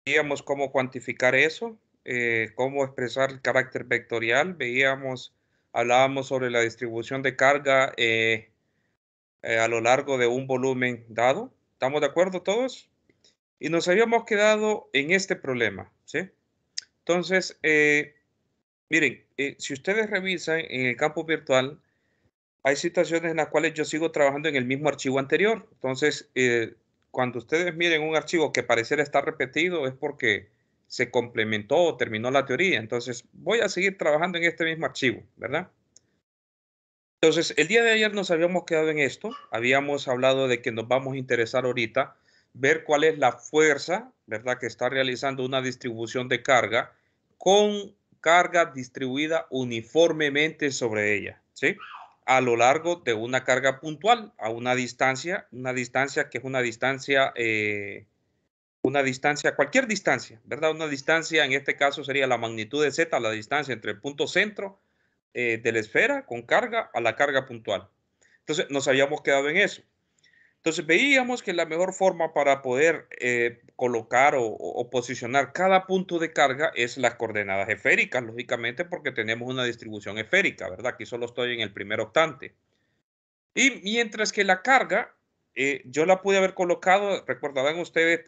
Veíamos cómo cuantificar eso, cómo expresar el carácter vectorial, hablábamos sobre la distribución de carga a lo largo de un volumen dado. ¿Estamos de acuerdo todos? Y nos habíamos quedado en este problema, ¿sí? Entonces, miren, si ustedes revisan en el campo virtual, hay situaciones en las cuales yo sigo trabajando en el mismo archivo anterior. Entonces, cuando ustedes miren un archivo que pareciera estar repetido, es porque se complementó o terminó la teoría. Entonces, voy a seguir trabajando en este mismo archivo, ¿verdad? Entonces, el día de ayer nos habíamos quedado en esto. Habíamos hablado de que nos vamos a interesar ahorita ver cuál es la fuerza, ¿verdad? Que está realizando una distribución de carga con carga distribuida uniformemente sobre ella, ¿sí? A lo largo de una carga puntual, a una distancia que es una distancia, cualquier distancia, ¿verdad? Una distancia, en este caso sería la magnitud de Z, la distancia entre el punto centro de la esfera con carga a la carga puntual. Entonces, nos habíamos quedado en eso. Entonces, veíamos que la mejor forma para poder colocar o posicionar cada punto de carga es las coordenadas esféricas, lógicamente, porque tenemos una distribución esférica, ¿verdad? Aquí solo estoy en el primer octante. Y mientras que la carga, yo la pude haber colocado, recordarán ustedes,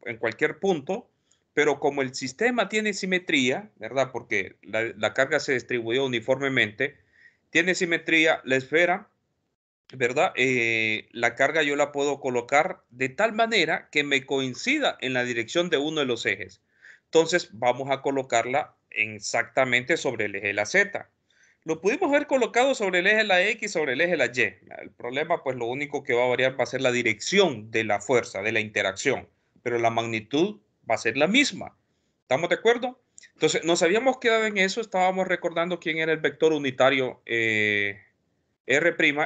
en cualquier punto, pero como el sistema tiene simetría, ¿verdad? Porque la carga se distribuyó uniformemente, tiene simetría, la esfera, ¿verdad? La carga yo la puedo colocar de tal manera que me coincida en la dirección de uno de los ejes. Entonces, vamos a colocarla exactamente sobre el eje de la Z. Lo pudimos haber colocado sobre el eje de la X, sobre el eje de la Y. El problema, pues lo único que va a variar va a ser la dirección de la fuerza, de la interacción, pero la magnitud va a ser la misma. ¿Estamos de acuerdo? Entonces, nos habíamos quedado en eso, estábamos recordando quién era el vector unitario R',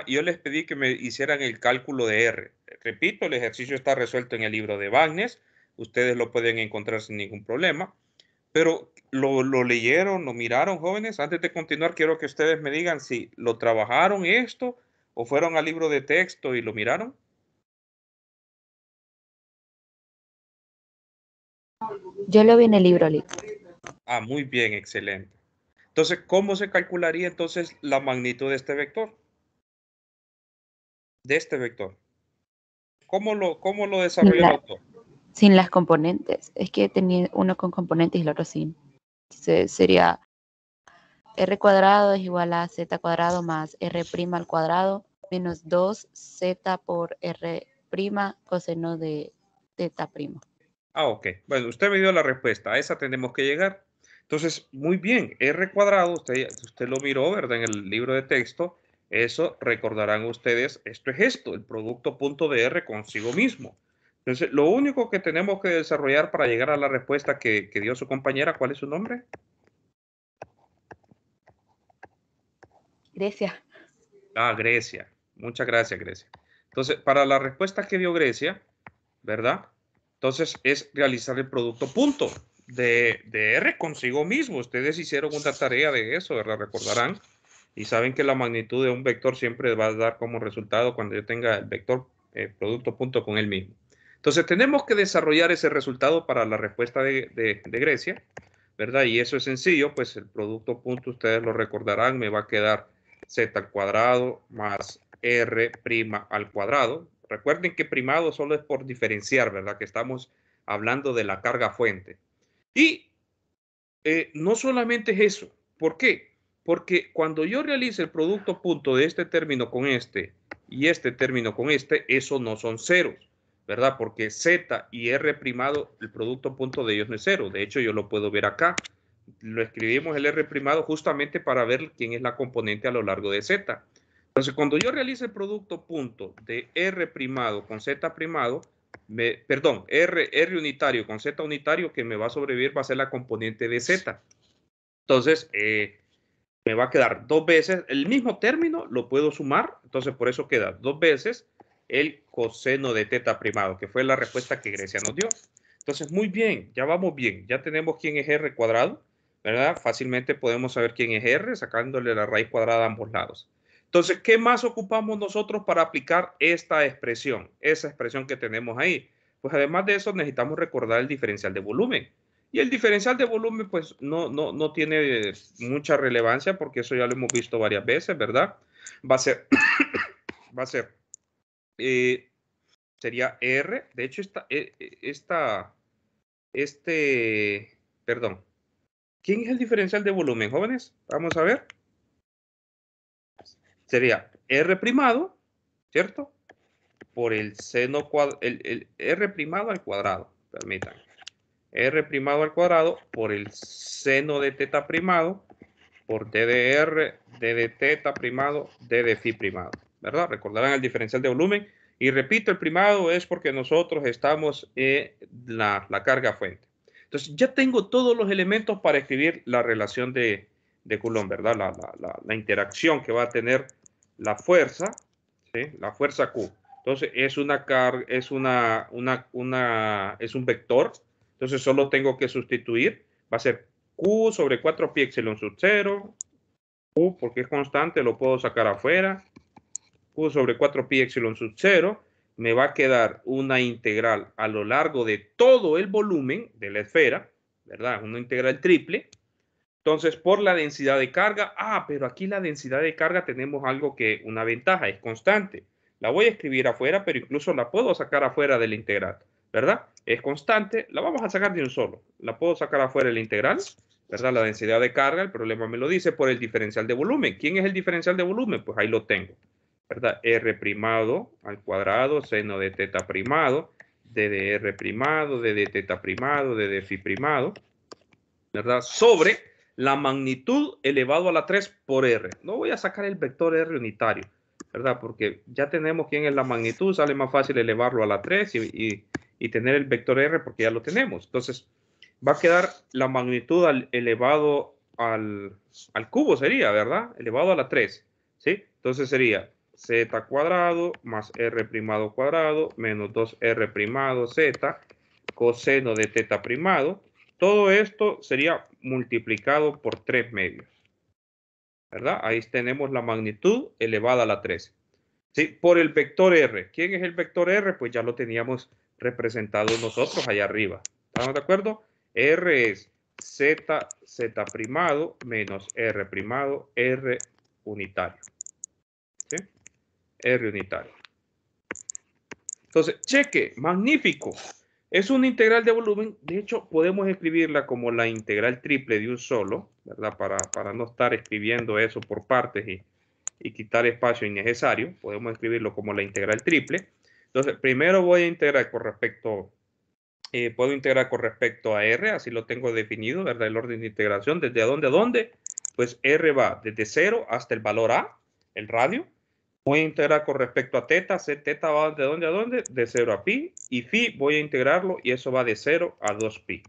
y yo les pedí que me hicieran el cálculo de R. Repito, el ejercicio está resuelto en el libro de Bagnes, ustedes lo pueden encontrar sin ningún problema. Pero lo leyeron, lo miraron, jóvenes. Antes de continuar, quiero que ustedes me digan si lo trabajaron esto o fueron al libro de texto y lo miraron. Yo lo vi en el libro, Lito. Ah, muy bien, excelente. Entonces, ¿cómo se calcularía entonces la magnitud de este vector? De este vector. ¿Cómo lo desarrolló el autor? Sin las componentes. Es que tenía uno con componentes y el otro sin. Sería R cuadrado es igual a Z cuadrado más R' al cuadrado menos 2Z por R' coseno de θ'. Ah, ok. Bueno, usted me dio la respuesta. A esa tenemos que llegar. Entonces, muy bien. R cuadrado, usted lo miró, ¿verdad? En el libro de texto. Eso recordarán ustedes. Esto es esto, el producto punto de R consigo mismo. Entonces, lo único que tenemos que desarrollar para llegar a la respuesta que dio su compañera, ¿cuál es su nombre? Grecia. Ah, Grecia. Muchas gracias, Grecia. Entonces, para la respuesta que dio Grecia, ¿verdad? Entonces es realizar el producto punto de R consigo mismo. Ustedes hicieron una tarea de eso, ¿verdad? Recordarán. Y saben que la magnitud de un vector siempre va a dar como resultado cuando yo tenga el vector producto punto con él mismo. Entonces tenemos que desarrollar ese resultado para la respuesta de Grecia, ¿verdad? Y eso es sencillo, pues el producto punto, ustedes lo recordarán, me va a quedar z al cuadrado más r' al cuadrado. Recuerden que primado solo es por diferenciar, ¿verdad? Que estamos hablando de la carga fuente. Y no solamente es eso. ¿Por qué? Porque cuando yo realice el producto punto de este término con este y este término con este, eso no son ceros, ¿verdad? Porque z y r', el producto punto de ellos no es cero. De hecho, yo lo puedo ver acá. Lo escribimos el r' justamente para ver quién es la componente a lo largo de z. Entonces, cuando yo realice el producto punto de r' con z', perdón, R unitario con Z unitario, que me va a sobrevivir va a ser la componente de Z. Entonces, me va a quedar dos veces el mismo término, lo puedo sumar, entonces por eso queda dos veces el coseno de θ primado, que fue la respuesta que Grecia nos dio. Entonces, muy bien, ya vamos bien, ya tenemos quién es R cuadrado, ¿verdad? Fácilmente podemos saber quién es R, sacándole la raíz cuadrada a ambos lados. Entonces, ¿qué más ocupamos nosotros para aplicar esta expresión? Esa expresión que tenemos ahí. pues además de eso necesitamos recordar el diferencial de volumen. Y el diferencial de volumen pues no tiene mucha relevancia porque eso ya lo hemos visto varias veces, ¿verdad? Va a ser sería R. De hecho, perdón. ¿Quién es el diferencial de volumen, jóvenes? Vamos a ver. Sería R primado, ¿cierto? Por el seno cuadrado, el R primado al cuadrado, permítanme. R primado al cuadrado por el seno de teta primado por D de R, D de teta primado, D de phi primado, ¿verdad? Recordarán el diferencial de volumen. Y repito, el primado es porque nosotros estamos en la carga fuente. Entonces, ya tengo todos los elementos para escribir la relación de Coulomb, ¿verdad? La interacción que va a tener la fuerza, ¿sí? La fuerza Q. Entonces, es una carga, es un vector. Entonces, solo tengo que sustituir. Va a ser Q sobre 4 pi epsilon sub 0. Q, porque es constante, lo puedo sacar afuera. Q sobre 4 pi epsilon sub 0. Me va a quedar una integral a lo largo de todo el volumen de la esfera, ¿verdad? Una integral triple. Entonces, por la densidad de carga, pero aquí la densidad de carga tenemos algo que, una ventaja, es constante. La voy a escribir afuera, pero incluso la puedo sacar afuera de la integral, ¿verdad? Es constante, la vamos a sacar de un solo. La puedo sacar afuera de la integral, ¿verdad? La densidad de carga, el problema me lo dice por el diferencial de volumen. ¿Quién es el diferencial de volumen? Pues ahí lo tengo, ¿verdad? R primado al cuadrado, seno de teta primado, D de R primado, D de teta primado, D de phi primado, ¿verdad? Sobre la magnitud elevado a la 3 por R. No voy a sacar el vector R unitario, ¿verdad? Porque ya tenemos quién es la magnitud, sale más fácil elevarlo a la 3 y tener el vector R porque ya lo tenemos. Entonces, va a quedar la magnitud elevado al cubo, sería, ¿verdad? Elevado a la 3, ¿sí? Entonces sería z cuadrado más r primado cuadrado menos 2r primado z coseno de teta primado. Todo esto sería multiplicado por 3 medios, ¿verdad? Ahí tenemos la magnitud elevada a la 3. ¿Sí? Por el vector R. ¿Quién es el vector R? Pues ya lo teníamos representado nosotros allá arriba. ¿Estamos de acuerdo? R es z primado menos r primado, r unitario. ¿Sí? R unitario. Entonces, cheque, magnífico. Es una integral de volumen. De hecho, podemos escribirla como la integral triple de un solo, ¿verdad? Para no estar escribiendo eso por partes y quitar espacio innecesario. Podemos escribirlo como la integral triple. Entonces, primero voy a integrar con respecto, puedo integrar con respecto a R, así lo tengo definido, ¿verdad? El orden de integración, ¿desde dónde a dónde? Pues R va desde 0 hasta el valor A, el radio. Voy a integrar con respecto a teta, teta va de dónde a dónde, de 0 a pi, y phi voy a integrarlo y eso va de 0 a 2 pi,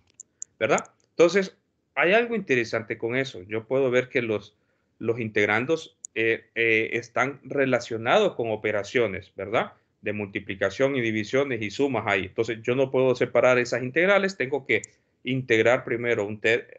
¿verdad? Entonces, hay algo interesante con eso. Yo puedo ver que los integrandos están relacionados con operaciones, ¿verdad? De multiplicación y divisiones y sumas ahí. Entonces, yo no puedo separar esas integrales, tengo que integrar primero,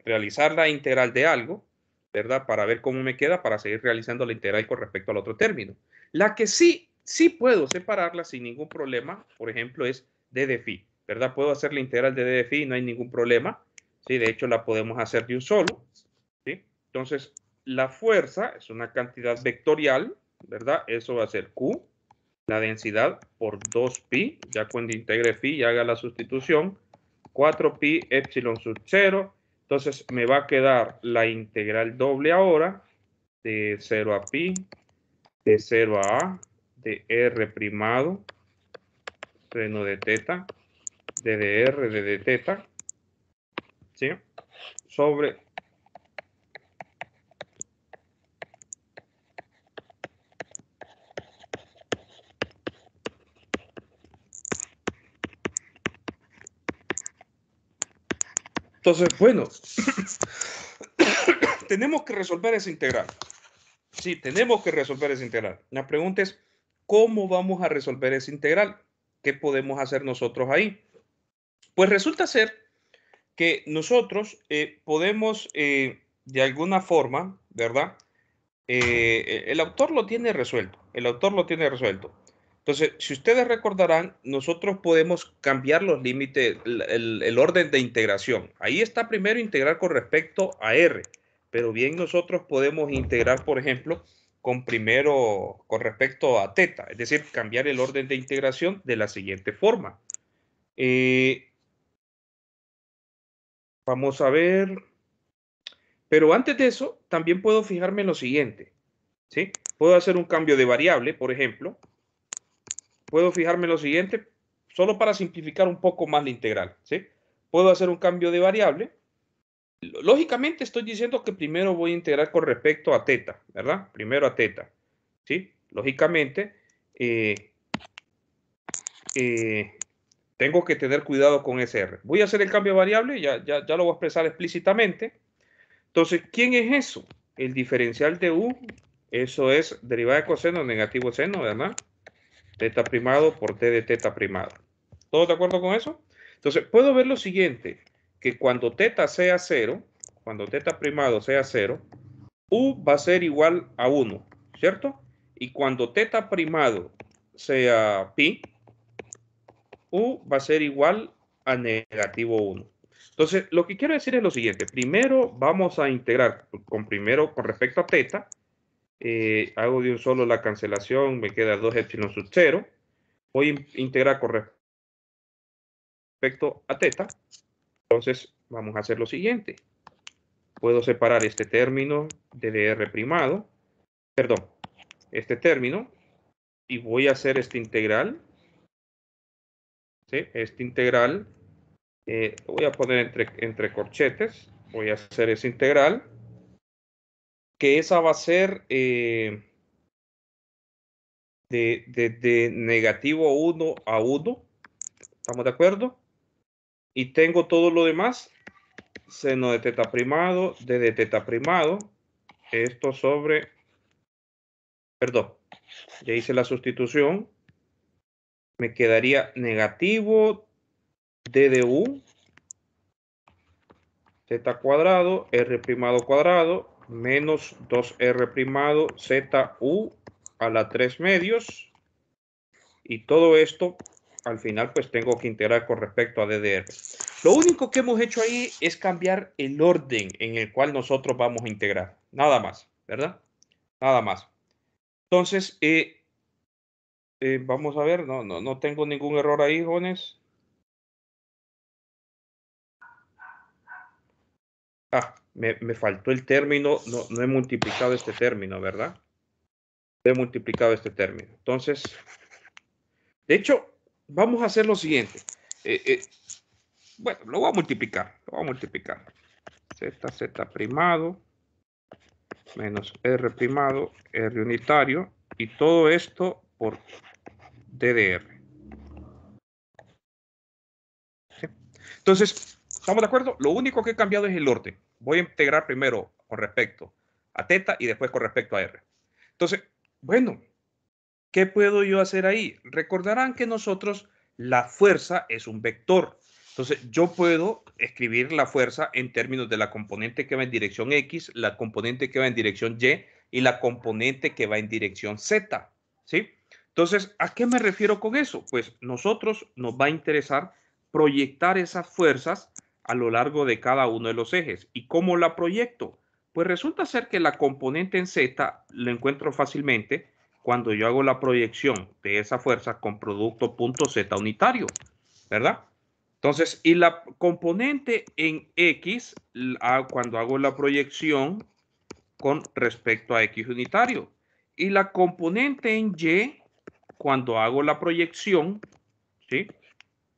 realizar la integral de algo, ¿verdad? Para ver cómo me queda, para seguir realizando la integral con respecto al otro término. La que sí puedo separarla sin ningún problema, por ejemplo, es d de phi, ¿verdad? Puedo hacer la integral de d de phi, no hay ningún problema, ¿sí? De hecho, la podemos hacer de un solo, ¿sí? Entonces, la fuerza es una cantidad vectorial, ¿verdad? Eso va a ser Q, la densidad por 2pi, ya cuando integre phi y haga la sustitución, 4pi epsilon sub 0, entonces me va a quedar la integral doble ahora, de 0 a pi, de 0 a A, de R primado, seno de teta, de R de teta, ¿sí? Sobre entonces, bueno, tenemos que resolver esa integral. Sí, tenemos que resolver esa integral. La pregunta es, ¿cómo vamos a resolver esa integral? ¿Qué podemos hacer nosotros ahí? Pues resulta ser que nosotros podemos, de alguna forma, ¿verdad? El autor lo tiene resuelto. El autor lo tiene resuelto. Entonces, si ustedes recordarán, nosotros podemos cambiar los límites, el orden de integración. Ahí está primero integrar con respecto a R, pero bien nosotros podemos integrar, por ejemplo, con respecto a teta, es decir, cambiar el orden de integración de la siguiente forma. Vamos a ver. Pero antes de eso, también puedo fijarme en lo siguiente, ¿sí? Puedo hacer un cambio de variable, por ejemplo. Puedo fijarme en lo siguiente, solo para simplificar un poco más la integral, ¿sí? Puedo hacer un cambio de variable. Lógicamente estoy diciendo que primero voy a integrar con respecto a teta, ¿verdad? Primero a teta, ¿sí? Lógicamente, tengo que tener cuidado con ese R. Voy a hacer el cambio de variable, ya lo voy a expresar explícitamente. Entonces, ¿quién es eso? El diferencial de U, eso es derivada de coseno negativo seno, ¿verdad? Teta primado por T de teta primado. ¿Todos de acuerdo con eso? Entonces, puedo ver lo siguiente, que cuando teta sea 0, cuando teta primado sea 0, U va a ser igual a 1, ¿cierto? Y cuando teta primado sea pi, U va a ser igual a negativo 1. Entonces, lo que quiero decir es lo siguiente. Primero vamos a integrar con respecto a teta. Hago de un solo la cancelación, me queda 2 epsilon sub 0. Voy a integrar con respecto a teta. Entonces, vamos a hacer lo siguiente. Puedo separar este término de dr primado, perdón, este término, y voy a hacer este integral. ¿Sí? Este integral, lo voy a poner entre corchetes. Voy a hacer ese integral, que esa va a ser de negativo 1 a 1. ¿Estamos de acuerdo? Y tengo todo lo demás. Seno de teta primado, d de teta primado. Esto sobre... Perdón. Ya hice la sustitución. Me quedaría negativo d de u. Z cuadrado, r primado cuadrado, menos 2r primado, z u a la 3 medios. Y todo esto, al final, pues tengo que integrar con respecto a DDR. Lo único que hemos hecho ahí es cambiar el orden en el cual nosotros vamos a integrar. Nada más, ¿verdad? Nada más. Entonces, vamos a ver, no tengo ningún error ahí, jóvenes. Me faltó el término, no he multiplicado este término, ¿verdad? He multiplicado este término. Entonces, de hecho, vamos a hacer lo siguiente. Bueno, lo voy a multiplicar. Z primado menos R primado, R unitario, y todo esto por DDR. ¿Sí? Entonces, ¿estamos de acuerdo? Lo único que he cambiado es el orden. Voy a integrar primero con respecto a teta y después con respecto a R. Entonces, bueno, ¿qué puedo yo hacer ahí? Recordarán que nosotros la fuerza es un vector. Entonces, yo puedo escribir la fuerza en términos de la componente que va en dirección X, la componente que va en dirección Y y la componente que va en dirección Z. ¿Sí? Entonces, ¿a qué me refiero con eso? Pues nosotros nos va a interesar proyectar esas fuerzas a lo largo de cada uno de los ejes. ¿Y cómo la proyecto? Pues resulta ser que la componente en Z la encuentro fácilmente cuando yo hago la proyección de esa fuerza con producto punto Z unitario, ¿verdad? Entonces, y la componente en X, cuando hago la proyección con respecto a X unitario. Y la componente en Y, cuando hago la proyección, ¿sí?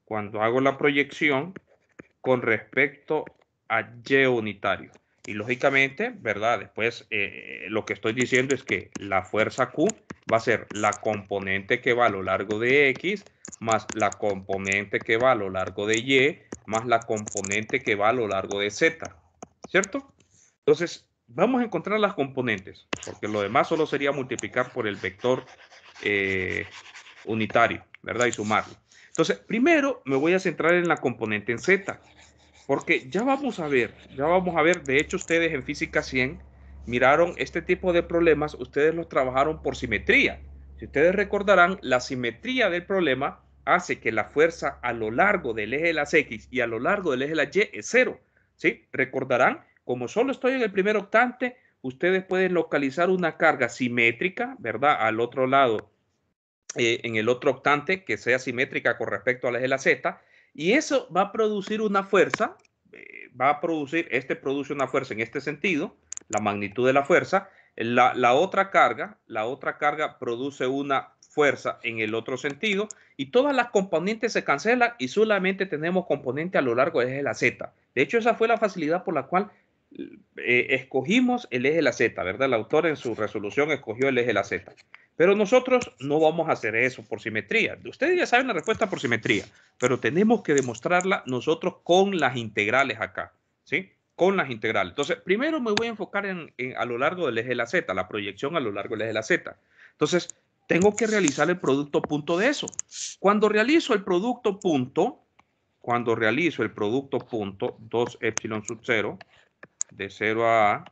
Cuando hago la proyección con respecto a Y unitario. Y lógicamente, ¿verdad? Después lo que estoy diciendo es que la fuerza Q va a ser la componente que va a lo largo de X más la componente que va a lo largo de Y más la componente que va a lo largo de Z. ¿Cierto? Entonces, vamos a encontrar las componentes, porque lo demás solo sería multiplicar por el vector unitario, ¿verdad? Y sumarlo. Entonces, primero me voy a centrar en la componente en Z. Porque ya vamos a ver, de hecho ustedes en Física 100 miraron este tipo de problemas, ustedes los trabajaron por simetría. Si ustedes recordarán, la simetría del problema hace que la fuerza a lo largo del eje de las X y a lo largo del eje de las Y es 0. ¿Sí? Recordarán, como solo estoy en el primer octante, ustedes pueden localizar una carga simétrica, ¿verdad? Al otro lado, en el otro octante, que sea simétrica con respecto al eje de la Z, y eso va a producir una fuerza, produce una fuerza en este sentido, la magnitud de la fuerza. La otra carga produce una fuerza en el otro sentido, y todas las componentes se cancelan y solamente tenemos componente a lo largo del eje de la Z. De hecho, esa fue la facilidad por la cual escogimos el eje de la Z, ¿verdad? El autor en su resolución escogió el eje de la Z. Pero nosotros no vamos a hacer eso por simetría. Ustedes ya saben la respuesta por simetría, pero tenemos que demostrarla nosotros con las integrales acá, ¿sí? Con las integrales. Entonces, primero me voy a enfocar a lo largo del eje de la Z, la proyección a lo largo del eje de la Z. Entonces, tengo que realizar el producto punto de eso. Cuando realizo el producto punto, 2 epsilon sub 0, de 0 a A,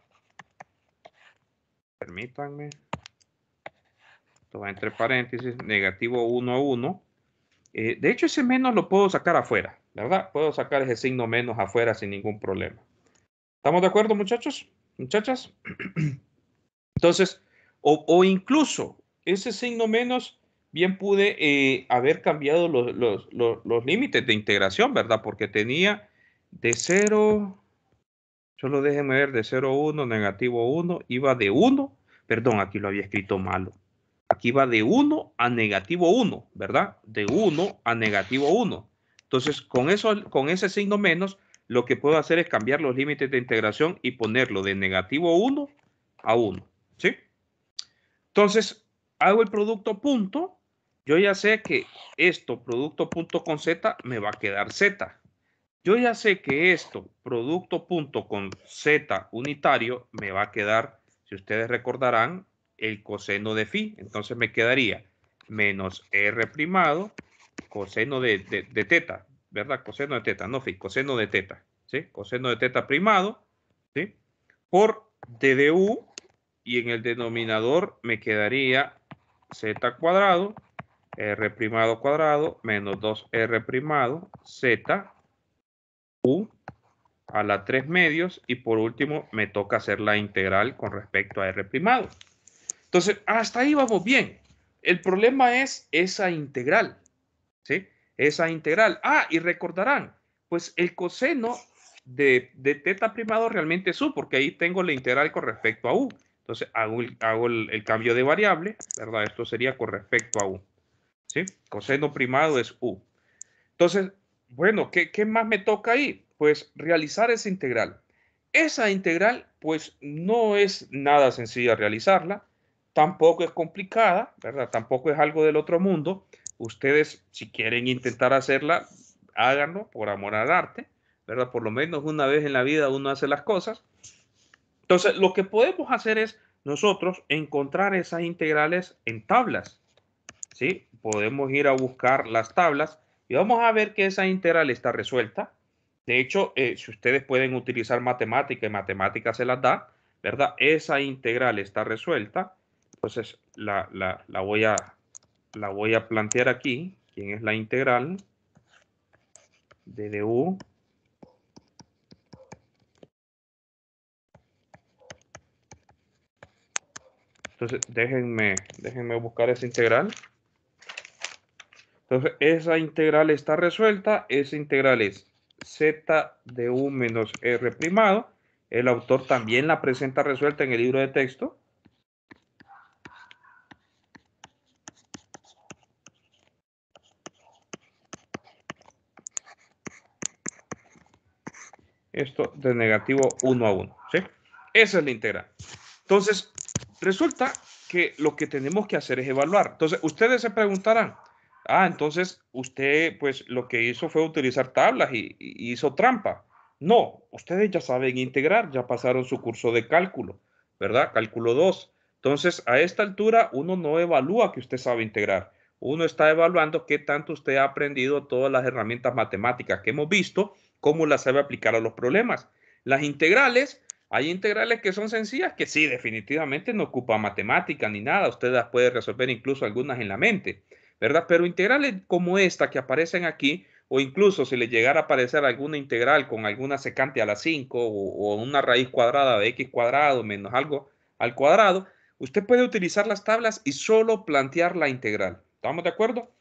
permítanme, esto va entre paréntesis, negativo 1 a 1. De hecho, ese menos lo puedo sacar afuera, ¿verdad? Puedo sacar ese signo menos afuera sin ningún problema. ¿Estamos de acuerdo, muchachos? ¿Muchachas? Entonces, o incluso ese signo menos, bien pude haber cambiado los límites de integración, ¿verdad? Porque tenía de 0, solo déjenme ver, de 0 a 1, negativo 1, iba de 1, perdón, aquí lo había escrito malo. Aquí va de 1 a negativo 1, ¿verdad? De 1 a negativo 1. Entonces, con ese signo menos, lo que puedo hacer es cambiar los límites de integración y ponerlo de negativo 1 a 1, ¿sí? Entonces, hago el producto punto. Yo ya sé que esto, producto punto con Z, me va a quedar Z. Yo ya sé que esto, producto punto con Z unitario, me va a quedar, si ustedes recordarán, el coseno de phi. Entonces me quedaría menos R primado, coseno de teta, ¿verdad? Coseno de teta, no phi, coseno de teta, ¿sí? Coseno de teta primado, ¿sí? Por d de u, y en el denominador me quedaría Z cuadrado, R primado cuadrado, menos 2R primado, Z, U, a la 3 medios, y por último me toca hacer la integral con respecto a R primado. Entonces, hasta ahí vamos bien. El problema es esa integral, ¿sí? Esa integral. Ah, y recordarán, pues el coseno de teta primado realmente es u, porque ahí tengo la integral con respecto a u. Entonces, hago el cambio de variable, ¿verdad? Esto sería con respecto a u, ¿sí? Coseno primado es u. Entonces, bueno, ¿qué más me toca ahí? Pues realizar esa integral. Esa integral, pues no es nada sencilla realizarla, tampoco es complicada, ¿verdad? Tampoco es algo del otro mundo. Ustedes, si quieren intentar hacerla, háganlo por amor al arte, ¿verdad? Por lo menos una vez en la vida uno hace las cosas. Entonces, lo que podemos hacer es nosotros encontrar esas integrales en tablas, ¿sí? Podemos ir a buscar las tablas y vamos a ver que esa integral está resuelta. De hecho, si ustedes pueden utilizar matemática y matemática se las da, ¿verdad? Esa integral está resuelta. Entonces, la voy a plantear aquí. ¿Quién es la integral de du? Entonces, déjenme buscar esa integral. Entonces, esa integral está resuelta. Esa integral es z de u menos r primado. El autor también la presenta resuelta en el libro de texto. Esto de negativo 1 a 1, ¿sí? Esa es la integral. Entonces, resulta que lo que tenemos que hacer es evaluar. Entonces, ustedes se preguntarán, entonces usted pues lo que hizo fue utilizar tablas y hizo trampa. No, ustedes ya saben integrar, ya pasaron su curso de cálculo, ¿verdad? Cálculo 2. Entonces, a esta altura uno no evalúa que usted sabe integrar. Uno está evaluando qué tanto usted ha aprendido todas las herramientas matemáticas que hemos visto, cómo las sabe aplicar a los problemas. Las integrales, Hay integrales que son sencillas que sí, definitivamente no ocupa matemática ni nada. Usted las puede resolver incluso algunas en la mente, ¿verdad? Pero integrales como esta que aparecen aquí, o incluso si le llegara a aparecer alguna integral con alguna secante a la 5 o una raíz cuadrada de x cuadrado menos algo al cuadrado, usted puede utilizar las tablas y solo plantear la integral. ¿Estamos de acuerdo?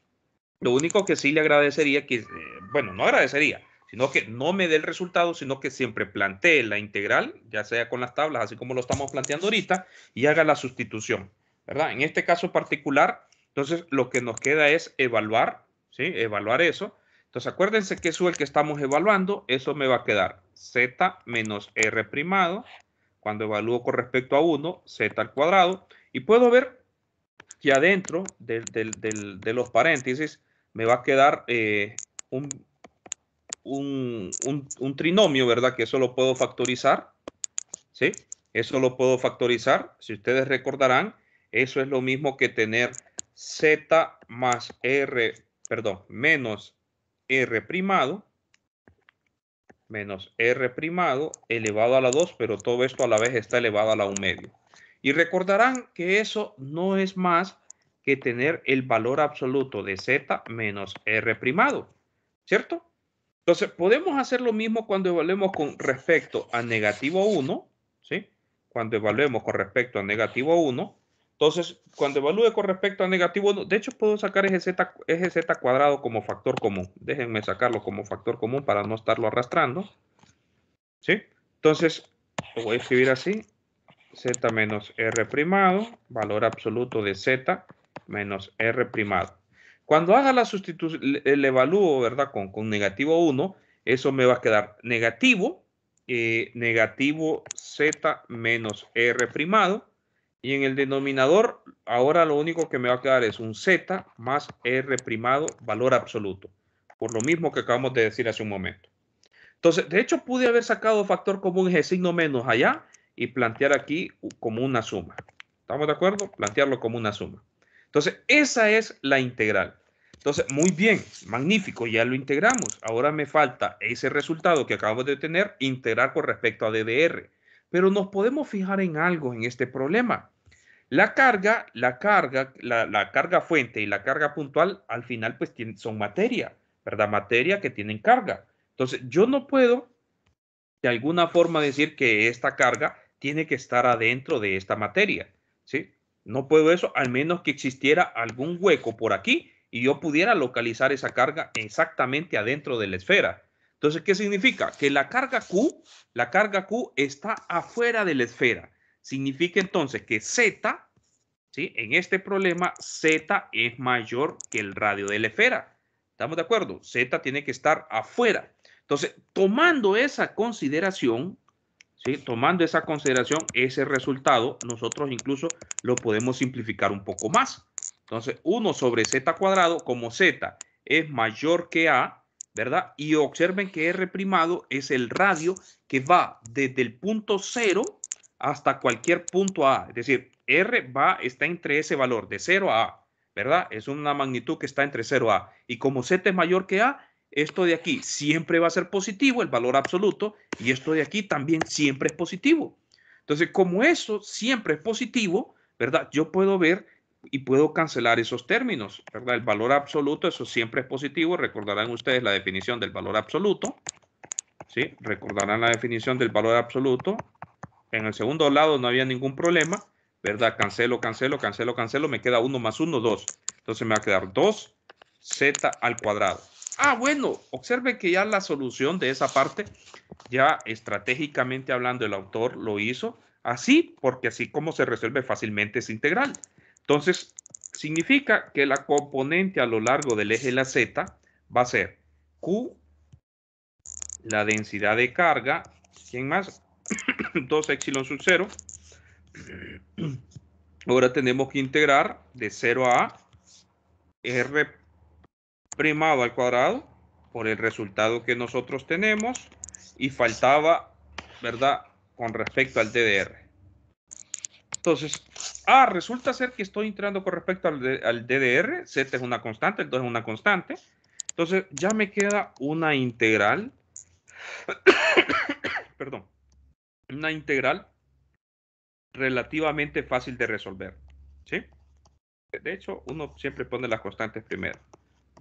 Lo único que sí le agradecería que, bueno, no agradecería, sino que no me dé el resultado, sino que siempre plantee la integral, ya sea con las tablas, así como lo estamos planteando ahorita, y haga la sustitución, ¿verdad? En este caso particular, entonces lo que nos queda es evaluar, ¿sí? Evaluar eso. Entonces acuérdense que eso es el que estamos evaluando, eso me va a quedar z menos r primado, cuando evalúo con respecto a 1, z al cuadrado, y puedo ver que adentro de los paréntesis me va a quedar un, un trinomio, ¿verdad? Que eso lo puedo factorizar, ¿sí? Eso lo puedo factorizar. Si ustedes recordarán, eso es lo mismo que tener z más r, perdón, menos r primado, elevado a la 2, pero todo esto a la vez está elevado a la 1 medio. Y recordarán que eso no es más que tener el valor absoluto de z menos r primado, ¿cierto? Entonces, podemos hacer lo mismo cuando evaluemos con respecto a negativo 1, ¿sí? Cuando evaluemos con respecto a negativo 1, entonces, cuando evalúe con respecto a negativo 1, de hecho, puedo sacar ese z cuadrado como factor común. Déjenme sacarlo como factor común para no estarlo arrastrando, ¿sí? Entonces, lo voy a escribir así, z menos r primado, valor absoluto de z menos r primado. Cuando haga la sustitución, el evalúo, ¿verdad? Con negativo 1, eso me va a quedar negativo, negativo z menos r primado, y en el denominador, ahora lo único que me va a quedar es un z más r primado, valor absoluto, por lo mismo que acabamos de decir hace un momento. Entonces, de hecho, pude haber sacado factor común ese signo menos allá y plantear aquí como una suma. ¿Estamos de acuerdo? Plantearlo como una suma. Entonces, esa es la integral. Entonces, muy bien, magnífico, ya lo integramos. Ahora me falta ese resultado que acabamos de tener, integrar con respecto a DDR. Pero nos podemos fijar en algo en este problema. La carga fuente y la carga puntual al final pues son materia, ¿verdad? Materia que tienen carga. Entonces, yo no puedo de alguna forma decir que esta carga tiene que estar adentro de esta materia, ¿sí? No puedo eso, al menos que existiera algún hueco por aquí y yo pudiera localizar esa carga exactamente adentro de la esfera. Entonces, ¿qué significa? Que la carga Q está afuera de la esfera. Significa entonces que Z, ¿sí? En este problema, Z es mayor que el radio de la esfera. ¿Estamos de acuerdo? Z tiene que estar afuera. Entonces, tomando esa consideración, ¿sí? Tomando esa consideración, ese resultado, nosotros incluso lo podemos simplificar un poco más. Entonces, 1 sobre z cuadrado, como z es mayor que a, ¿verdad? Y observen que r primado es el radio que va desde el punto 0 hasta cualquier punto a. Es decir, r está entre ese valor de 0 a a, ¿verdad? Es una magnitud que está entre 0 a. Y como z es mayor que a, esto de aquí siempre va a ser positivo, el valor absoluto, y esto de aquí también siempre es positivo. Entonces, como eso siempre es positivo, ¿verdad? Yo puedo ver y puedo cancelar esos términos, ¿verdad? El valor absoluto, eso siempre es positivo. Recordarán ustedes la definición del valor absoluto, ¿sí? Recordarán la definición del valor absoluto. En el segundo lado no había ningún problema, ¿verdad? Cancelo, cancelo, cancelo, cancelo. Me queda 1 más 1, 2. Entonces me va a quedar 2z al cuadrado. Ah, bueno, observe que ya la solución de esa parte, ya estratégicamente hablando, el autor lo hizo así, porque así como se resuelve fácilmente esa integral. Entonces, significa que la componente a lo largo del eje de la z va a ser Q, la densidad de carga, ¿quién más? 2 epsilon sub 0. Ahora tenemos que integrar de 0 a r primado al cuadrado por el resultado que nosotros tenemos y faltaba, ¿verdad? Con respecto al DDR. Entonces, resulta ser que estoy integrando con respecto al DDR. Z es una constante, el 2 es una constante. Entonces, ya me queda una integral. Perdón. una integral relativamente fácil de resolver, ¿sí? De hecho, uno siempre pone las constantes primero.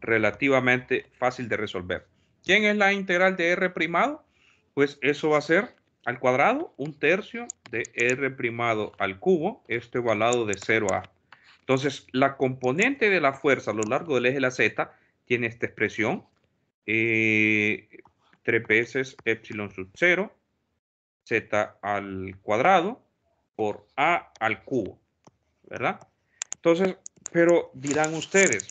Relativamente fácil de resolver. ¿Quién es la integral de r primado? Pues eso va a ser al cuadrado, 1/3 de r primado al cubo, esto igualado de 0 a. Entonces, la componente de la fuerza a lo largo del eje de la z tiene esta expresión, 3 veces epsilon sub 0, z al cuadrado, por a al cubo, ¿verdad? Entonces, pero dirán ustedes,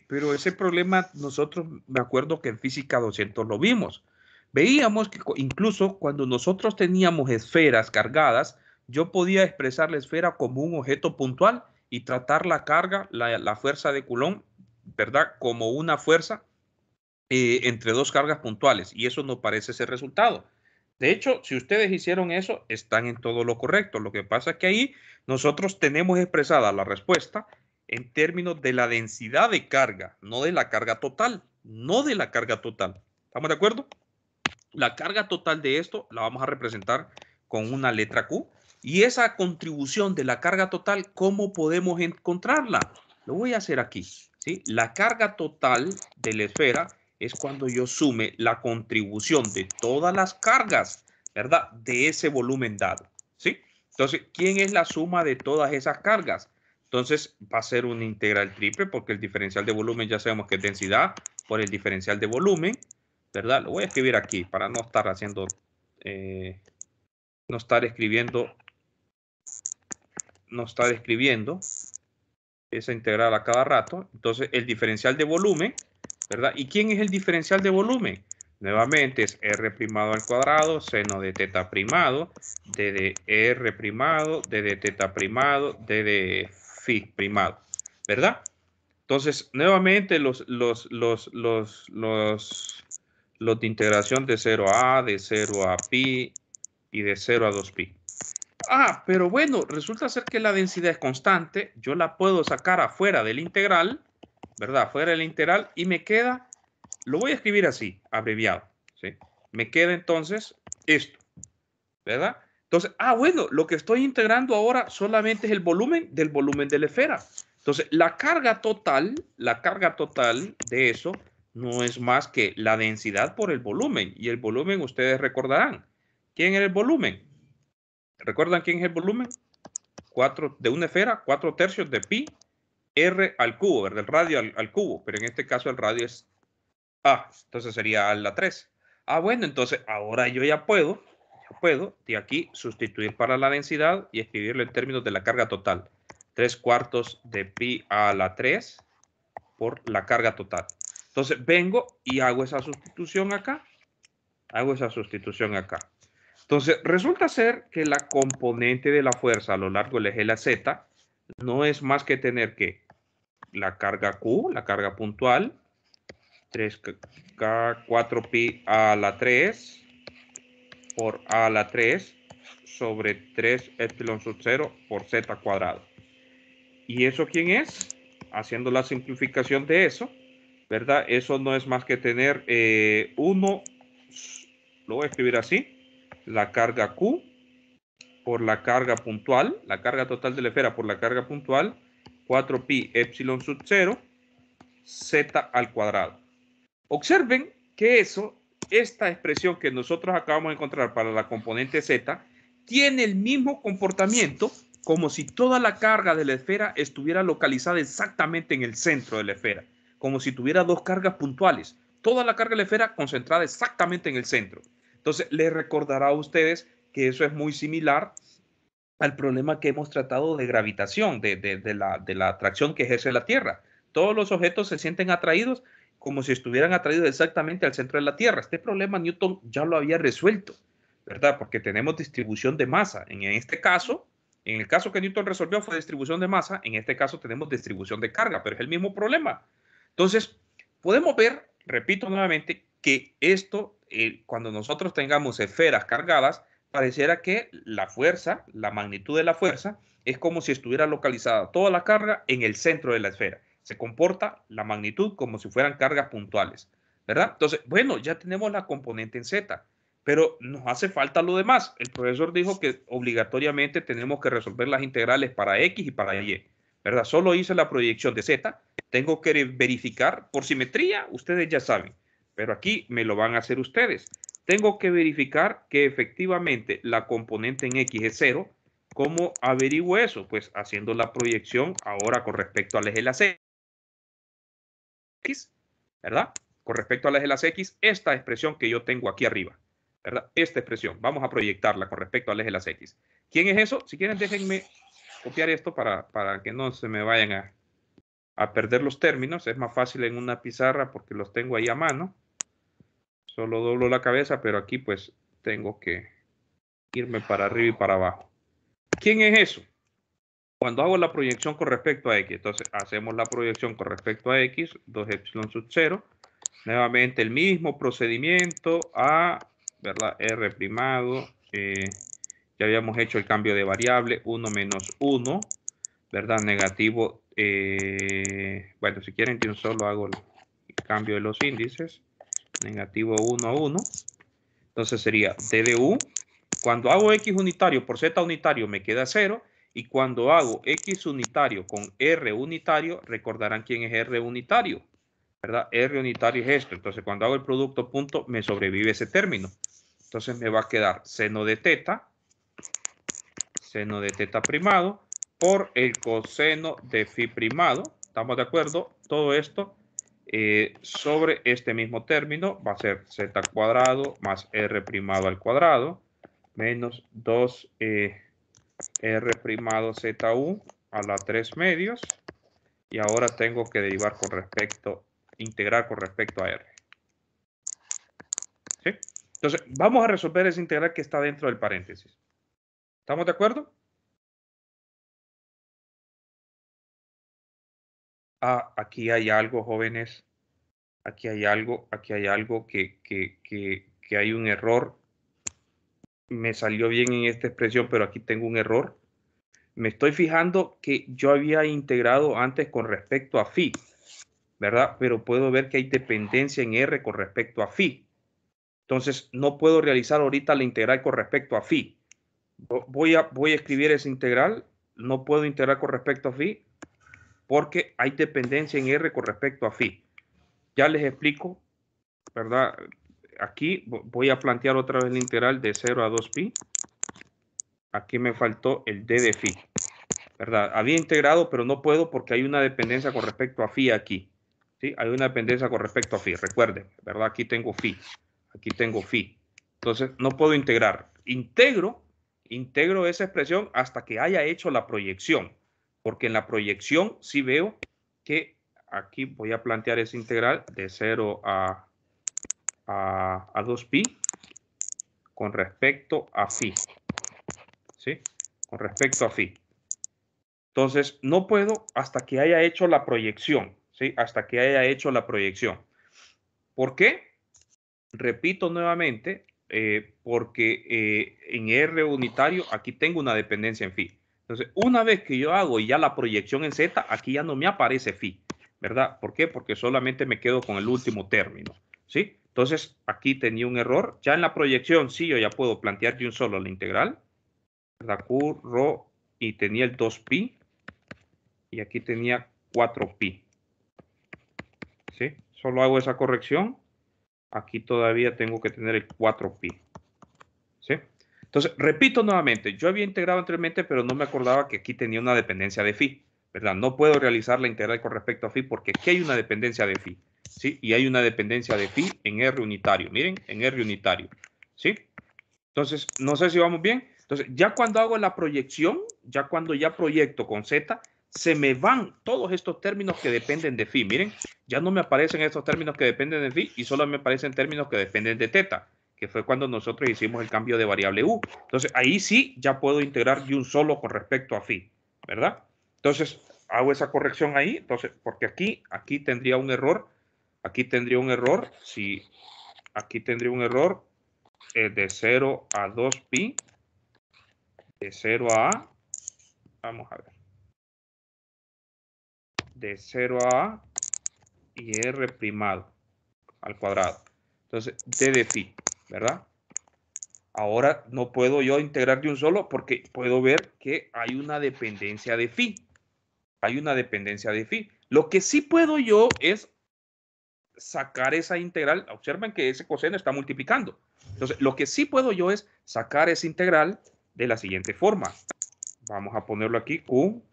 pero ese problema nosotros, me acuerdo que en física 200 lo vimos. Veíamos que incluso cuando nosotros teníamos esferas cargadas, yo podía expresar la esfera como un objeto puntual y tratar la carga, la fuerza de Coulomb, ¿verdad? Como una fuerza entre dos cargas puntuales, y eso no parece ser resultado. De hecho, si ustedes hicieron eso, están en todo lo correcto. Lo que pasa es que ahí nosotros tenemos expresada la respuesta en términos de la densidad de carga, no de la carga total, no de la carga total. ¿Estamos de acuerdo? La carga total de esto la vamos a representar con una letra Q. Y esa contribución de la carga total, ¿cómo podemos encontrarla? Lo voy a hacer aquí, ¿sí? La carga total de la esfera es cuando yo sume la contribución de todas las cargas, ¿verdad? De ese volumen dado, ¿sí? Entonces, ¿quién es la suma de todas esas cargas? Entonces, va a ser una integral triple porque el diferencial de volumen ya sabemos que es densidad por el diferencial de volumen, ¿verdad? Lo voy a escribir aquí para no estar haciendo, no estar escribiendo esa integral a cada rato. Entonces, el diferencial de volumen, ¿verdad? ¿Y quién es el diferencial de volumen? Nuevamente es r primado al cuadrado, seno de teta primado, d de r primado, d de teta primado, d de phi primado, ¿verdad? Entonces, nuevamente los de integración de 0 a A, de 0 a pi y de 0 a 2pi. Ah, pero bueno, resulta ser que la densidad es constante. Yo la puedo sacar afuera del integral, ¿verdad? Afuera del integral y me queda, lo voy a escribir así, abreviado, ¿sí? Me queda entonces esto, ¿verdad? Entonces, bueno, lo que estoy integrando ahora solamente es el volumen de la esfera. Entonces, la carga total de eso no es más que la densidad por el volumen. Y el volumen, ustedes recordarán. ¿Quién es el volumen? ¿Recuerdan quién es el volumen? De una esfera, 4/3 de pi r al cubo, ¿verdad? El radio al cubo, pero en este caso el radio es A, entonces sería a la 3. Bueno, entonces ahora yo ya puedo de aquí sustituir para la densidad y escribirlo en términos de la carga total. 3/4 de pi a la 3 por la carga total. Entonces vengo y hago esa sustitución acá. Entonces resulta ser que la componente de la fuerza a lo largo del eje de la Z no es más que tener que la carga Q, la carga puntual, 4pi a la 3 por a la 3 sobre 3 epsilon sub 0 por z cuadrado. ¿Y eso quién es? Haciendo la simplificación de eso, ¿verdad? Eso no es más que tener 1, lo voy a escribir así, la carga Q por la carga puntual, la carga total de la esfera por la carga puntual, 4pi epsilon sub 0, z al cuadrado. Observen que esta expresión que nosotros acabamos de encontrar para la componente z, tiene el mismo comportamiento como si toda la carga de la esfera estuviera localizada exactamente en el centro de la esfera, como si tuviera dos cargas puntuales, toda la carga de la esfera concentrada exactamente en el centro. Entonces, les recordará a ustedes que eso es muy similar al problema que hemos tratado de gravitación, de la atracción que ejerce la Tierra. Todos los objetos se sienten atraídos como si estuvieran atraídos exactamente al centro de la Tierra. Este problema Newton ya lo había resuelto, ¿verdad? Porque tenemos distribución de masa. En este caso, en el caso que Newton resolvió fue distribución de masa, en este caso tenemos distribución de carga, pero es el mismo problema. Entonces, podemos ver, repito nuevamente, que esto, cuando nosotros tengamos esferas cargadas, pareciera que la fuerza, la magnitud de la fuerza, es como si estuviera localizada toda la carga en el centro de la esfera. Se comporta la magnitud como si fueran cargas puntuales, ¿verdad? Entonces, bueno, ya tenemos la componente en Z. pero nos hace falta lo demás. El profesor dijo que obligatoriamente tenemos que resolver las integrales para X y para Y, ¿verdad? Solo hice la proyección de Z. Tengo que verificar por simetría, ustedes ya saben, pero aquí me lo van a hacer ustedes. Tengo que verificar que efectivamente la componente en X es 0. ¿Cómo averiguo eso? Pues haciendo la proyección ahora con respecto al eje de las X, ¿verdad? Con respecto al eje de las X, esta expresión que yo tengo aquí arriba, ¿verdad? Esta expresión, vamos a proyectarla con respecto al eje de las X. ¿Quién es eso? Si quieren, déjenme copiar esto para que no se me vayan a perder los términos. Es más fácil en una pizarra porque los tengo ahí a mano. Solo doblo la cabeza, pero aquí pues tengo que irme para arriba y para abajo. ¿Quién es eso? Cuando hago la proyección con respecto a X, entonces hacemos la proyección con respecto a X, 2 epsilon sub 0. Nuevamente el mismo procedimiento a, ¿verdad? R primado. Ya habíamos hecho el cambio de variable, 1 menos 1, ¿verdad? Negativo. Bueno, si quieren yo solo hago el cambio de los índices. Negativo 1 a 1. Entonces sería d de u. Cuando hago x unitario por z unitario me queda 0. Y cuando hago x unitario con r unitario, recordarán quién es r unitario, ¿verdad? R unitario es esto. Entonces cuando hago el producto punto me sobrevive ese término. Entonces me va a quedar seno de teta primado por el coseno de phi primado. ¿Estamos de acuerdo? Todo esto sobre este mismo término va a ser z cuadrado más r primado al cuadrado menos 2 r primado zu a la 3 medios. Y ahora tengo que derivar con respecto, integrar con respecto a r. ¿Sí? Entonces, vamos a resolver esa integral que está dentro del paréntesis. ¿Estamos de acuerdo? Ah, aquí hay algo, jóvenes. Aquí hay algo que hay un error. Me salió bien en esta expresión, pero aquí tengo un error. Me estoy fijando que yo había integrado antes con respecto a phi, ¿verdad? Pero puedo ver que hay dependencia en r con respecto a phi. Entonces, no puedo realizar ahorita la integral con respecto a phi. Voy a escribir esa integral. No puedo integrar con respecto a phi porque hay dependencia en r con respecto a phi. Ya les explico, ¿verdad? Aquí voy a plantear otra vez la integral de 0 a 2pi. Aquí me faltó el d de phi, ¿verdad? Había integrado, pero no puedo porque hay una dependencia con respecto a phi aquí. ¿Sí? Hay una dependencia con respecto a phi. Recuerden, ¿verdad? Aquí tengo phi. Aquí tengo phi. Entonces, no puedo integrar. Integro esa expresión hasta que haya hecho la proyección. Porque en la proyección sí veo que aquí voy a plantear esa integral de 0 a 2pi con respecto a phi. ¿Sí? Con respecto a phi. Entonces, no puedo hasta que haya hecho la proyección. ¿Sí? Hasta que haya hecho la proyección. ¿Por qué? Repito nuevamente, porque en R unitario aquí tengo una dependencia en phi. Entonces, una vez que yo hago ya la proyección en Z, aquí ya no me aparece phi, ¿verdad? ¿Por qué? Porque solamente me quedo con el último término, ¿sí? Entonces, aquí tenía un error. Ya en la proyección, sí, yo ya puedo plantear de un solo la integral, ¿verdad? Q, rho, y tenía el 2pi, y aquí tenía 4pi, ¿sí? Solo hago esa corrección. Aquí todavía tengo que tener el 4pi. ¿Sí? Entonces, repito nuevamente, yo había integrado anteriormente, pero no me acordaba que aquí tenía una dependencia de phi, ¿verdad? No puedo realizar la integral con respecto a phi porque aquí hay una dependencia de phi, ¿sí? Y hay una dependencia de phi en R unitario, miren, en R unitario, ¿sí? Entonces, no sé si vamos bien. Entonces, ya cuando hago la proyección, ya cuando ya proyecto con Z, se me van todos estos términos que dependen de phi. Miren, ya no me aparecen estos términos que dependen de phi y solo me aparecen términos que dependen de teta, que fue cuando nosotros hicimos el cambio de variable u. Entonces, ahí sí ya puedo integrar de un solo con respecto a phi, ¿verdad? Entonces, hago esa corrección ahí, entonces, porque aquí tendría un error, aquí tendría un error de 0 a 2pi, de 0 a, vamos a ver, de 0 a y r primado al cuadrado. Entonces, d de phi, ¿verdad? Ahora no puedo yo integrar de un solo porque puedo ver que hay una dependencia de phi. Hay una dependencia de phi. Lo que sí puedo yo es sacar esa integral. Observen que ese coseno está multiplicando. Entonces, lo que sí puedo yo es sacar esa integral de la siguiente forma. Vamos a ponerlo aquí, Q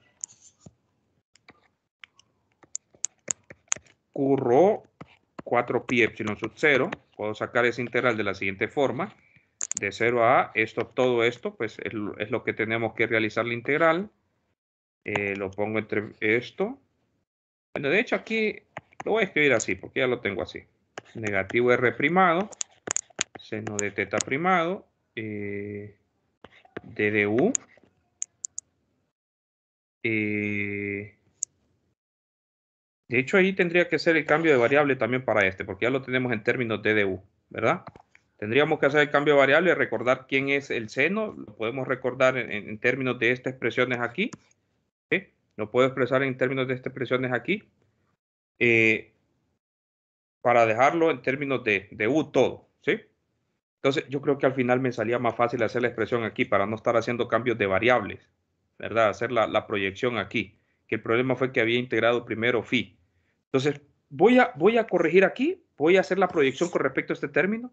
rho 4pi epsilon sub 0. Puedo sacar esa integral de la siguiente forma. De 0 a A, todo esto, pues es lo que tenemos que realizar la integral. Lo pongo entre esto. Bueno, de hecho aquí lo voy a escribir así, porque ya lo tengo así. Negativo R primado, seno de teta primado, de du. De hecho, ahí tendría que ser el cambio de variable también para este, porque ya lo tenemos en términos de du, ¿verdad? Tendríamos que hacer el cambio de variable y recordar quién es el seno. Lo podemos recordar en términos de estas expresiones aquí. ¿Sí? Lo puedo expresar en términos de estas expresiones aquí. Para dejarlo en términos de u todo. ¿Sí? Entonces, yo creo que al final me salía más fácil hacer la expresión aquí para no estar haciendo cambios de variables, ¿verdad? Hacer la proyección aquí. Que el problema fue que había integrado primero phi. Entonces, voy a corregir aquí. Voy a hacer la proyección con respecto a este término.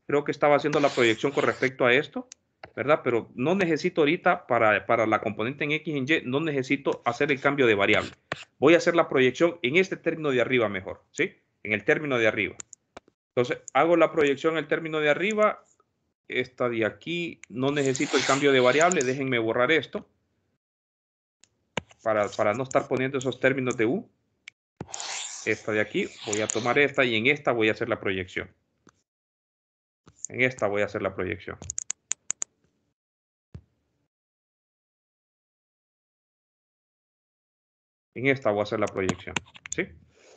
Creo que estaba haciendo la proyección con respecto a esto, ¿verdad? Pero no necesito ahorita, para la componente en X y en Y, no necesito hacer el cambio de variable. Voy a hacer la proyección en este término de arriba mejor, ¿sí? En el término de arriba. Entonces, hago la proyección en el término de arriba. Esta de aquí, no necesito el cambio de variable. Déjenme borrar esto. Para no estar poniendo esos términos de u. Esta de aquí, voy a tomar esta y en esta voy a hacer la proyección. En esta voy a hacer la proyección. En esta voy a hacer la proyección. ¿Sí?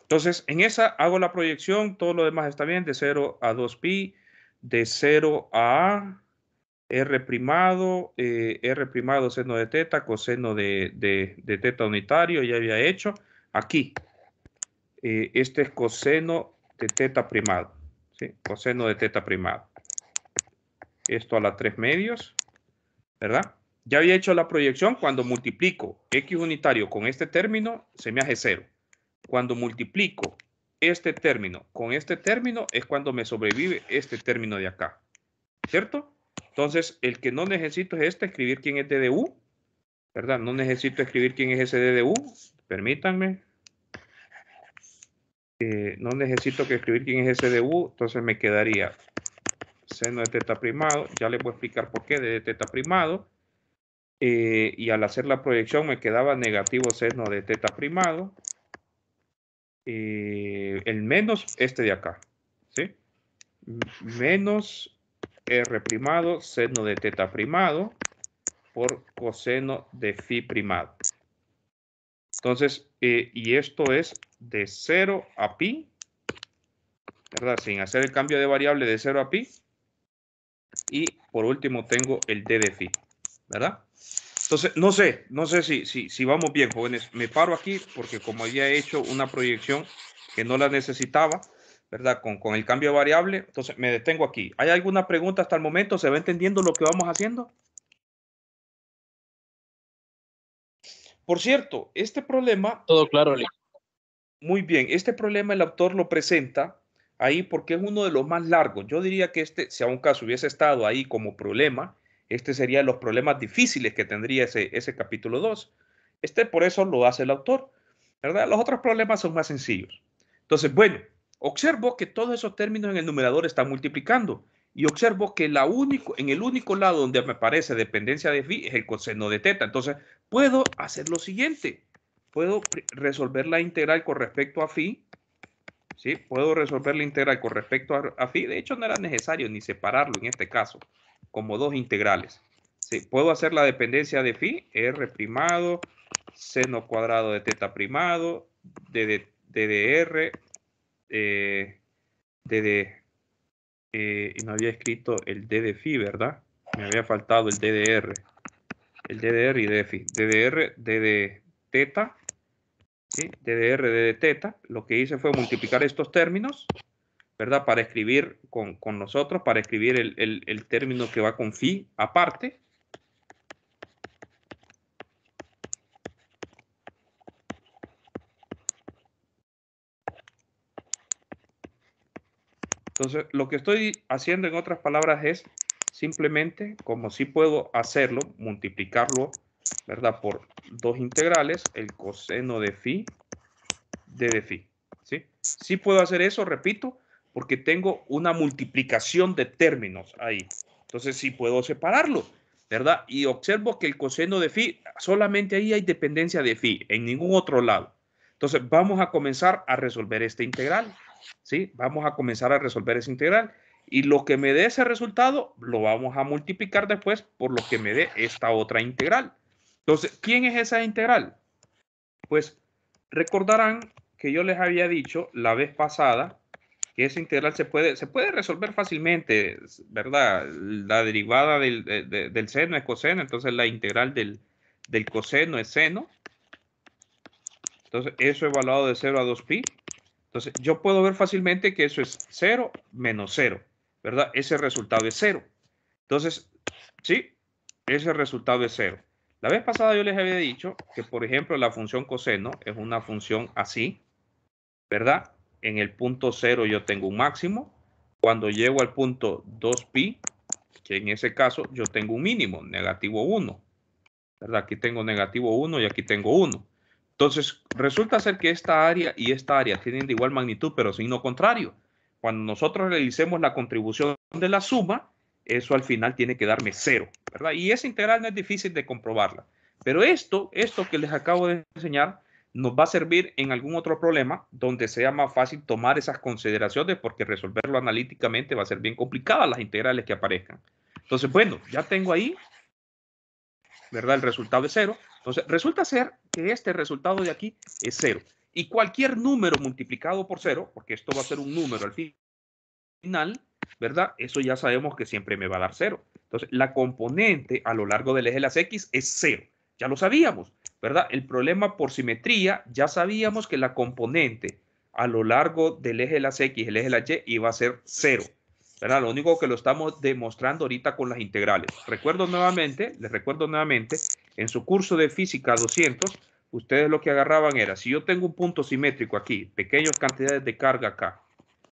Entonces, en esa hago la proyección. Todo lo demás está bien. De 0 a 2pi. De 0 a R primado. R primado seno de teta. Coseno de teta unitario. Ya había hecho. Aquí. Este es coseno de teta primado. ¿Sí? Coseno de teta primado. Esto a la 3 medios. ¿Verdad? Ya había hecho la proyección. Cuando multiplico X unitario con este término, se me hace 0. Cuando multiplico este término con este término, es cuando me sobrevive este término de acá. ¿Cierto? Entonces, el que no necesito es escribir quién es DDU. ¿Verdad? No necesito escribir quién es ese DDU. Permítanme. No necesito que escribir quién es ese DU. Entonces me quedaría seno de teta primado. Ya les voy a explicar por qué de teta primado. Y al hacer la proyección me quedaba negativo seno de teta primado. El menos este de acá. ¿Sí? Menos R primado seno de teta primado por coseno de phi primado. Entonces, y esto es de 0 a pi, ¿verdad? Sin hacer el cambio de variable de 0 a pi. Y por último tengo el d de phi, ¿verdad? Entonces, no sé si vamos bien, jóvenes. Me paro aquí porque como ya he hecho una proyección que no la necesitaba, ¿verdad? Con el cambio de variable, entonces me detengo aquí. ¿Hay alguna pregunta hasta el momento? ¿Se va entendiendo lo que vamos haciendo? Por cierto, este problema... Todo claro, Lee. Muy bien, este problema el autor lo presenta ahí porque es uno de los más largos. Yo diría que este, si a un caso hubiese estado ahí como problema, este sería los problemas difíciles que tendría ese capítulo 2. Este por eso lo hace el autor, ¿verdad? Los otros problemas son más sencillos. Entonces, bueno, observo que todos esos términos en el numerador están multiplicando y observo que en el único lado donde me aparece dependencia de phi es el coseno de teta. Entonces, puedo hacer lo siguiente. Puedo resolver la integral con respecto a phi. ¿Sí? Puedo resolver la integral con respecto a phi. De hecho, no era necesario ni separarlo en este caso, como dos integrales. ¿Sí? Puedo hacer la dependencia de phi, r primado, seno cuadrado de teta primado, ddr, y no había escrito el d de phi, ¿verdad? Me había faltado el ddr. El ddr y d de phi. ddr, d de teta. ¿Sí? DDR de teta, lo que hice fue multiplicar estos términos, ¿verdad? Para escribir con nosotros, para escribir el término que va con phi aparte. Entonces, lo que estoy haciendo en otras palabras es simplemente, como si puedo hacerlo, multiplicarlo, ¿verdad? Por dos integrales, el coseno de phi de phi, ¿sí? Sí puedo hacer eso, repito, porque tengo una multiplicación de términos ahí. Entonces, sí puedo separarlo, ¿verdad? Y observo que el coseno de phi, solamente ahí hay dependencia de phi, en ningún otro lado. Entonces, vamos a comenzar a resolver este integral, ¿sí? Vamos a comenzar a resolver ese integral. Y lo que me dé ese resultado, lo vamos a multiplicar después por lo que me dé esta otra integral. Entonces, ¿quién es esa integral? Pues recordarán que yo les había dicho la vez pasada que esa integral se puede resolver fácilmente, ¿verdad? La derivada del seno es coseno, entonces la integral del coseno es seno. Entonces, eso evaluado de 0 a 2pi. Entonces, yo puedo ver fácilmente que eso es 0 menos 0, ¿verdad? Ese resultado es 0. Entonces, sí, ese resultado es 0. La vez pasada yo les había dicho que, por ejemplo, la función coseno es una función así, ¿verdad? En el punto 0 yo tengo un máximo. Cuando llego al punto 2pi, que en ese caso yo tengo un mínimo, negativo 1, ¿verdad? Aquí tengo negativo 1 y aquí tengo 1. Entonces, resulta ser que esta área y esta área tienen de igual magnitud, pero signo contrario. Cuando nosotros realicemos la contribución de la suma, eso al final tiene que darme 0, ¿verdad? Y esa integral no es difícil de comprobarla. Pero esto que les acabo de enseñar nos va a servir en algún otro problema donde sea más fácil tomar esas consideraciones, porque resolverlo analíticamente va a ser bien complicada las integrales que aparezcan. Entonces, bueno, ya tengo ahí, ¿verdad? El resultado es 0. Entonces, resulta ser que este resultado de aquí es 0. Y cualquier número multiplicado por 0, porque esto va a ser un número al final, ¿verdad? Eso ya sabemos que siempre me va a dar 0. Entonces, la componente a lo largo del eje de las X es 0. Ya lo sabíamos, ¿verdad? El problema por simetría, ya sabíamos que la componente a lo largo del eje de las X, el eje de las Y, iba a ser 0. ¿Verdad? Lo único que lo estamos demostrando ahorita con las integrales. Les recuerdo nuevamente, en su curso de física 200, ustedes lo que agarraban era, si yo tengo un punto simétrico aquí, pequeñas cantidades de carga acá,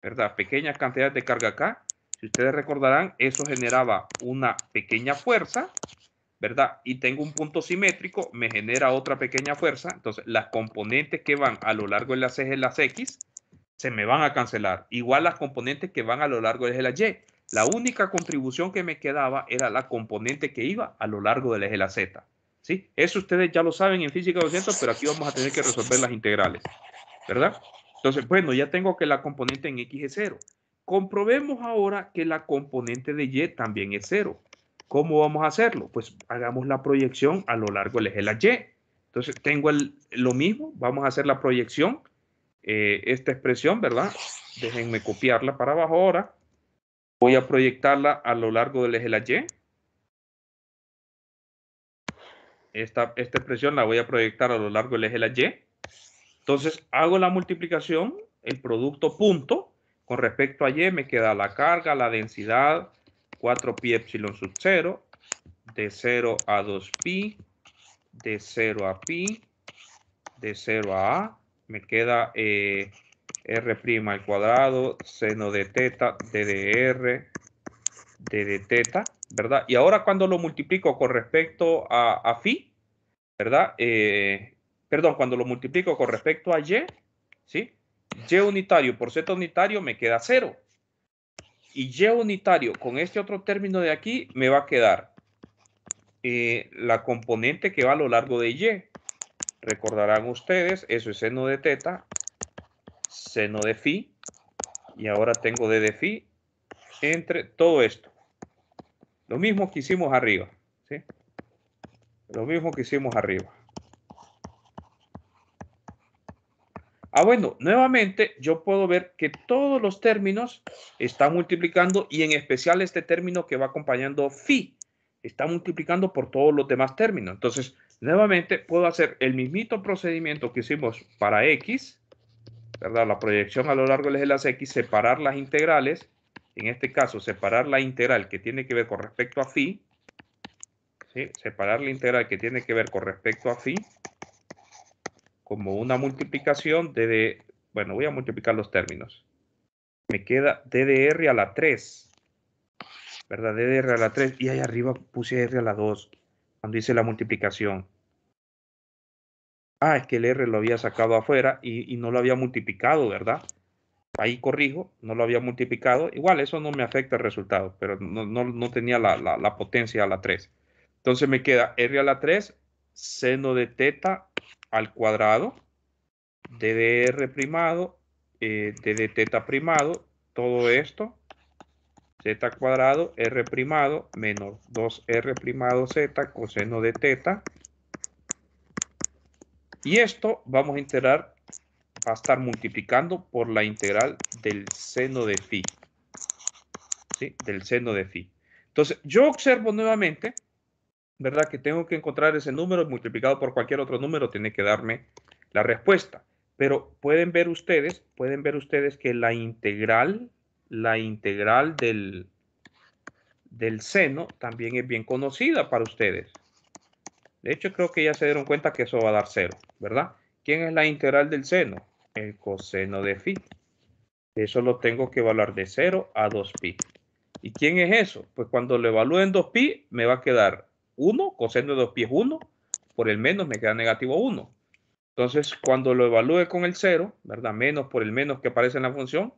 ¿verdad? Pequeñas cantidades de carga acá, si ustedes recordarán, eso generaba una pequeña fuerza, ¿verdad? Y tengo un punto simétrico, me genera otra pequeña fuerza, entonces las componentes que van a lo largo de las ejes de las X, se me van a cancelar. Igual las componentes que van a lo largo del eje de la Y. La única contribución que me quedaba era la componente que iba a lo largo del eje de la Z. ¿Sí? Eso ustedes ya lo saben en física 200, pero aquí vamos a tener que resolver las integrales, ¿verdad? Entonces, bueno, ya tengo que la componente en X es 0. Comprobemos ahora que la componente de Y también es 0. ¿Cómo vamos a hacerlo? Pues hagamos la proyección a lo largo del eje de la Y. Entonces, tengo lo mismo, vamos a hacer la proyección, esta expresión, ¿verdad? Déjenme copiarla para abajo ahora. Voy a proyectarla a lo largo del eje de la Y. Esta expresión la voy a proyectar a lo largo del eje de la Y. Entonces, hago la multiplicación, el producto punto, con respecto a Y me queda la carga, la densidad, 4pi epsilon sub 0, de 0 a 2pi, de 0 a pi, de 0 a, me queda r' al cuadrado, seno de teta, ddr, de teta, ¿verdad? Y ahora cuando lo multiplico con respecto a phi, ¿verdad? Perdón, cuando lo multiplico con respecto a y, ¿sí? Y unitario por z unitario me queda 0. Y y unitario con este otro término de aquí me va a quedar la componente que va a lo largo de y. Recordarán ustedes, eso es seno de teta, seno de phi, y ahora tengo d de phi entre todo esto. Lo mismo que hicimos arriba, ¿sí? Lo mismo que hicimos arriba. Bueno, nuevamente yo puedo ver que todos los términos están multiplicando y en especial este término que va acompañando phi está multiplicando por todos los demás términos. Entonces, nuevamente puedo hacer el mismito procedimiento que hicimos para x, ¿verdad? La proyección a lo largo del eje de las X, separar las integrales, en este caso, separar la integral que tiene que ver con respecto a phi, ¿sí? Separar la integral que tiene que ver con respecto a phi, como una multiplicación bueno, voy a multiplicar los términos. Me queda d de r a la 3, ¿verdad? D de r a la 3, y ahí arriba puse r a la 2, cuando hice la multiplicación. Ah, es que el r lo había sacado afuera y no lo había multiplicado, ¿verdad? Ahí corrijo, no lo había multiplicado. Igual, eso no me afecta el resultado, pero no tenía la potencia a la 3. Entonces me queda r a la 3, seno de teta al cuadrado, d de r primado, d de teta primado, todo esto, z cuadrado, r primado, menos 2r primado z, coseno de teta. Y esto vamos a integrar, va a estar multiplicando por la integral del seno de phi. ¿Sí? Del seno de phi. Entonces, yo observo nuevamente, ¿verdad? Que tengo que encontrar ese número multiplicado por cualquier otro número, tiene que darme la respuesta. Pero pueden ver ustedes que la integral del seno también es bien conocida para ustedes. De hecho, creo que ya se dieron cuenta que eso va a dar 0, ¿verdad? ¿Quién es la integral del seno? El coseno de phi. Eso lo tengo que evaluar de 0 a 2pi. ¿Y quién es eso? Pues cuando lo evalúe en 2pi, me va a quedar 1, coseno de 2pi es 1, por el menos me queda negativo 1. Entonces, cuando lo evalúe con el 0, ¿verdad? Menos por el menos que aparece en la función,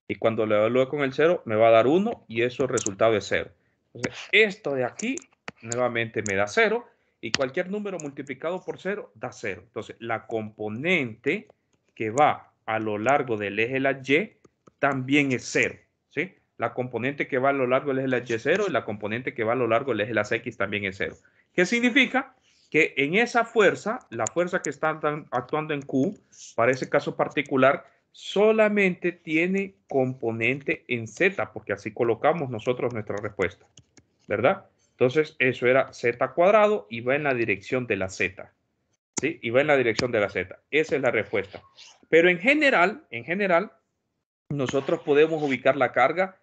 y cuando lo evalúe con el 0, me va a dar 1, y eso el resultado es 0. Entonces, esto de aquí, nuevamente me da 0, y cualquier número multiplicado por 0 da 0. Entonces, la componente que va a lo largo del eje de la Y también es 0, ¿sí? La componente que va a lo largo del eje de la Y es 0 y la componente que va a lo largo del eje de las X también es 0. ¿Qué significa? Que en esa fuerza, la fuerza que está actuando en Q, para ese caso particular, solamente tiene componente en Z, porque así colocamos nosotros nuestra respuesta, ¿verdad? Entonces, eso era Z cuadrado y va en la dirección de la Z, ¿sí? Y va en la dirección de la Z. Esa es la respuesta. Pero en general, nosotros podemos ubicar la carga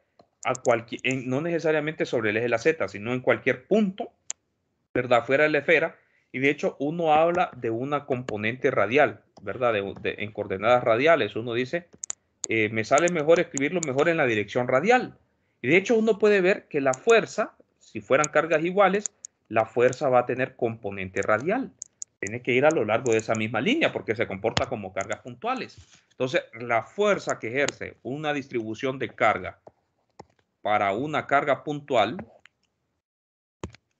no necesariamente sobre el eje de la Z, sino en cualquier punto, ¿verdad? Fuera de la esfera. Y de hecho, uno habla de una componente radial, ¿verdad? En coordenadas radiales. Uno dice, me sale mejor escribirlo mejor en la dirección radial. Y de hecho, uno puede ver que la fuerza, si fueran cargas iguales, la fuerza va a tener componente radial. Tiene que ir a lo largo de esa misma línea porque se comporta como cargas puntuales. Entonces, la fuerza que ejerce una distribución de carga para una carga puntual,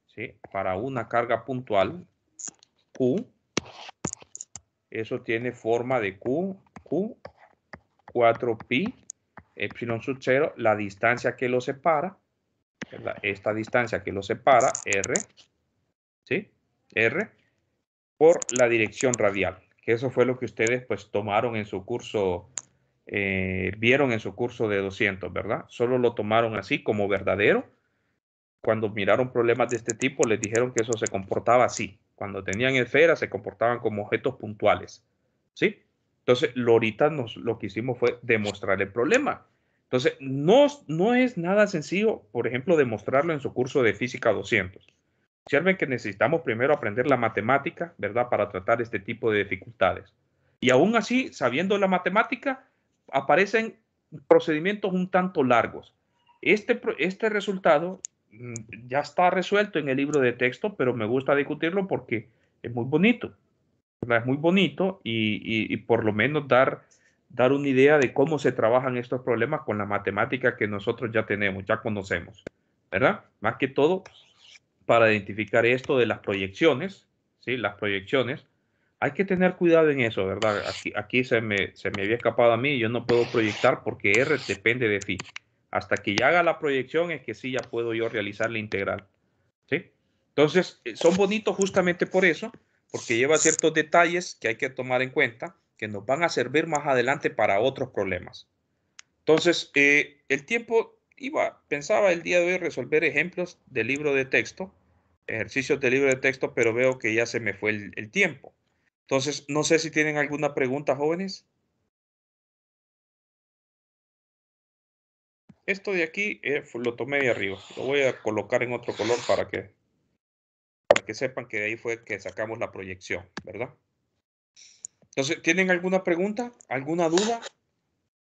¿sí? Para una carga puntual, Q, eso tiene forma de Q, 4pi, epsilon sub 0, la distancia que lo separa, ¿verdad? Esta distancia que lo separa, R, ¿sí? R, por la dirección radial, que eso fue lo que ustedes pues tomaron en su curso, vieron en su curso de 200, ¿verdad? Solo lo tomaron así como verdadero. Cuando miraron problemas de este tipo, les dijeron que eso se comportaba así. Cuando tenían esferas, se comportaban como objetos puntuales, ¿sí? Entonces, ahorita lo que hicimos fue demostrar el problema. Entonces, no es nada sencillo, por ejemplo, demostrarlo en su curso de Física 200. Observen que necesitamos primero aprender la matemática, ¿verdad? Para tratar este tipo de dificultades. Y aún así, sabiendo la matemática, aparecen procedimientos un tanto largos. Este resultado ya está resuelto en el libro de texto, pero me gusta discutirlo porque es muy bonito, ¿verdad? Es muy bonito y por lo menos dar una idea de cómo se trabajan estos problemas con la matemática que nosotros ya tenemos, ya conocemos, ¿verdad? Más que todo para identificar esto de las proyecciones, ¿sí? Las proyecciones. Hay que tener cuidado en eso, ¿verdad? Aquí se me había escapado a mí, yo no puedo proyectar porque R depende de phi. Hasta que ya haga la proyección es que sí ya puedo yo realizar la integral, ¿sí? Entonces, son bonitos justamente por eso, porque lleva ciertos detalles que hay que tomar en cuenta, que nos van a servir más adelante para otros problemas. Entonces, el tiempo pensaba el día de hoy resolver ejemplos del libro de texto, ejercicios del libro de texto, pero veo que ya se me fue el tiempo. Entonces, no sé si tienen alguna pregunta, jóvenes. Esto de aquí lo tomé de arriba. Lo voy a colocar en otro color para que sepan que de ahí fue que sacamos la proyección, ¿verdad? Entonces, ¿tienen alguna pregunta? ¿Alguna duda?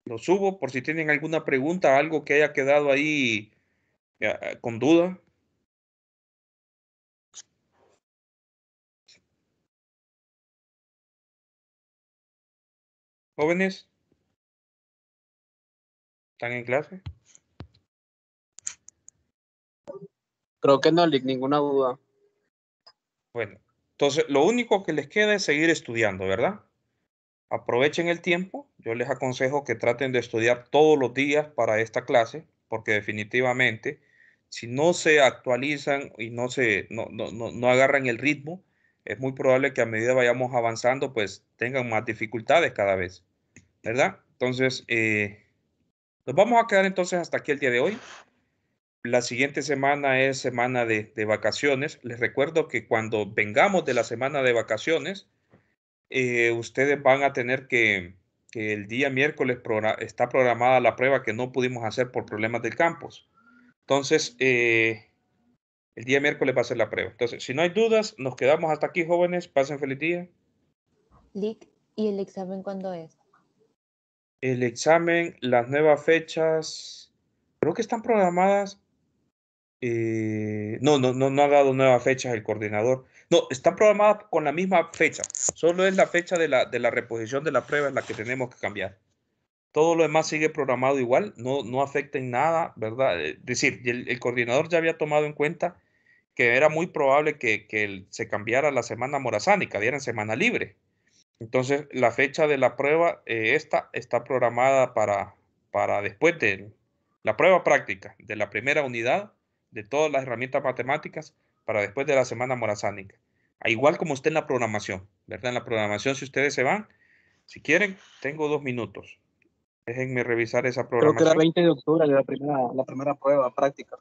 Lo subo por si tienen alguna pregunta, algo que haya quedado ahí con duda. Jóvenes, ¿están en clase? Creo que no, Lick, ninguna duda. Bueno, entonces lo único que les queda es seguir estudiando, ¿verdad? Aprovechen el tiempo. Yo les aconsejo que traten de estudiar todos los días para esta clase, porque definitivamente, si no se actualizan y no agarran el ritmo, es muy probable que a medida vayamos avanzando, pues tengan más dificultades cada vez, ¿verdad? Entonces, nos vamos a quedar entonces hasta aquí el día de hoy. La siguiente semana es semana de vacaciones. Les recuerdo que cuando vengamos de la semana de vacaciones, ustedes van a tener que el día miércoles está programada la prueba que no pudimos hacer por problemas del campus. Entonces, el día miércoles va a ser la prueba. Entonces, si no hay dudas, nos quedamos hasta aquí, jóvenes. Pasen feliz día. Lick, ¿y el examen cuándo es? El examen, las nuevas fechas, creo que están programadas. No ha dado nuevas fechas el coordinador. No, están programadas con la misma fecha. Solo es la fecha de la reposición de la prueba es la que tenemos que cambiar. Todo lo demás sigue programado igual, no afecta en nada, ¿verdad? Es decir, el coordinador ya había tomado en cuenta que era muy probable que se cambiara la semana morazánica, dieran semana libre. Entonces, la fecha de la prueba, esta está programada para después de la prueba práctica de la primera unidad de todas las herramientas matemáticas para después de la semana morazánica. Igual como está en la programación, ¿verdad? En la programación, si ustedes se van, si quieren, tengo 2 minutos. Déjenme revisar esa Creo que era programación. 20 de octubre la primera prueba práctica.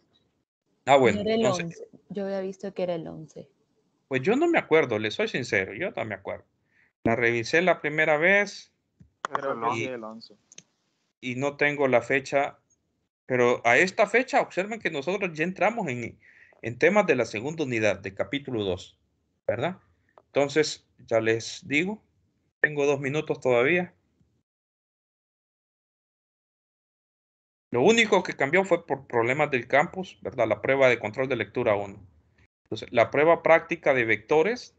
Bueno, No era el entonces, 11. Yo había visto que era el 11. pues yo no me acuerdo, les soy sincero, yo no me acuerdo. La revisé la primera vez Creo que sí, el 11. y no tengo la fecha, pero a esta fecha observen que nosotros ya entramos en temas de la segunda unidad, de capítulo 2, ¿verdad? Entonces, ya les digo, tengo 2 minutos todavía. Lo único que cambió fue por problemas del campus, ¿verdad? La prueba de control de lectura 1. Entonces, la prueba práctica de vectores,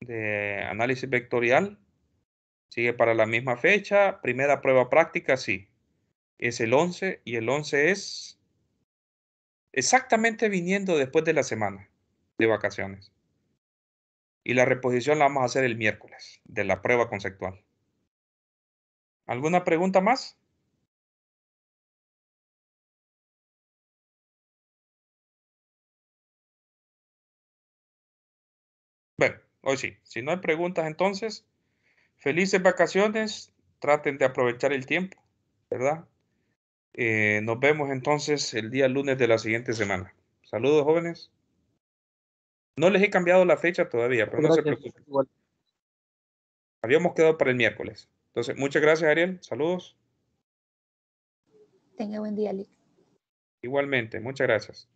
de análisis vectorial, sigue para la misma fecha. Primera prueba práctica, sí, es el 11 y el 11 es exactamente viniendo después de la semana de vacaciones. Y la reposición la vamos a hacer el miércoles de la prueba conceptual. ¿Alguna pregunta más? Bueno, hoy sí. Si no hay preguntas, entonces, felices vacaciones. Traten de aprovechar el tiempo, ¿verdad? Nos vemos entonces el día lunes de la siguiente semana. Saludos, jóvenes. No les he cambiado la fecha todavía, pero no se Gracias. preocupen. Igual. Habíamos quedado para el miércoles. Entonces, muchas gracias, Ariel. Saludos. Tenga buen día, Lick. Igualmente, muchas gracias.